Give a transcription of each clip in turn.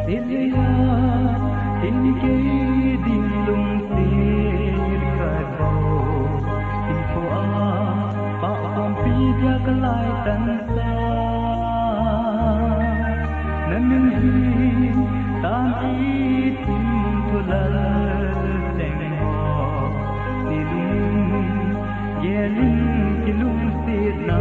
Delia inke dilung tir kado info pa pompi dia kelai tansa nanengi tani tim tulal tengho nilung yelung kilung sirna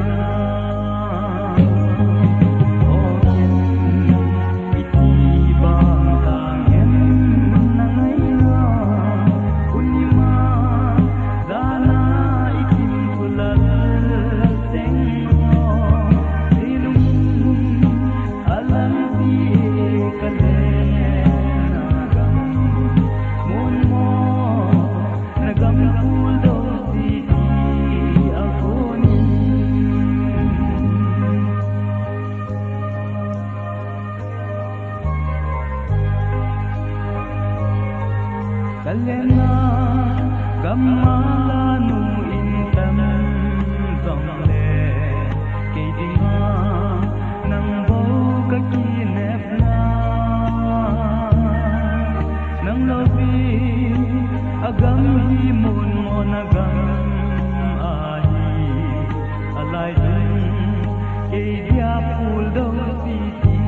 Kalena gamala nu intam zongle kay dinga nang bau kakinep na nang labi agam himun mo nagam ahi alay kay dia Puldou City.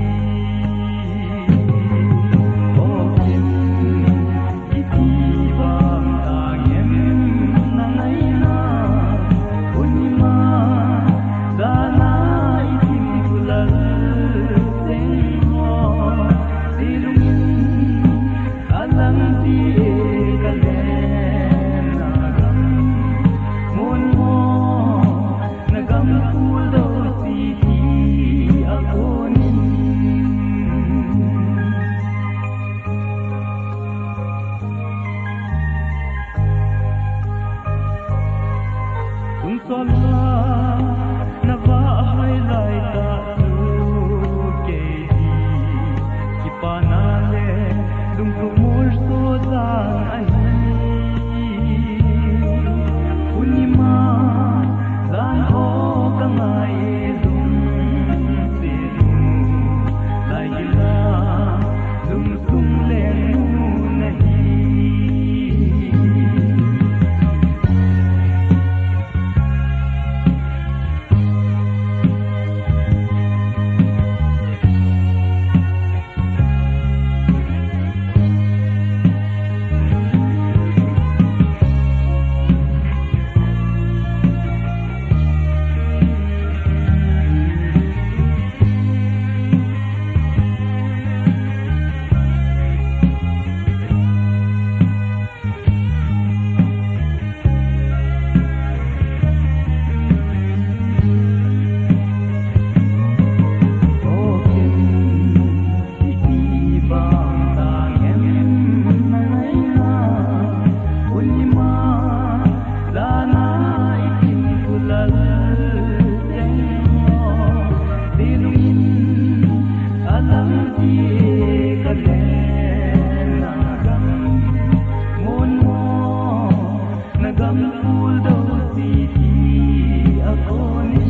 Puldou City, ako ni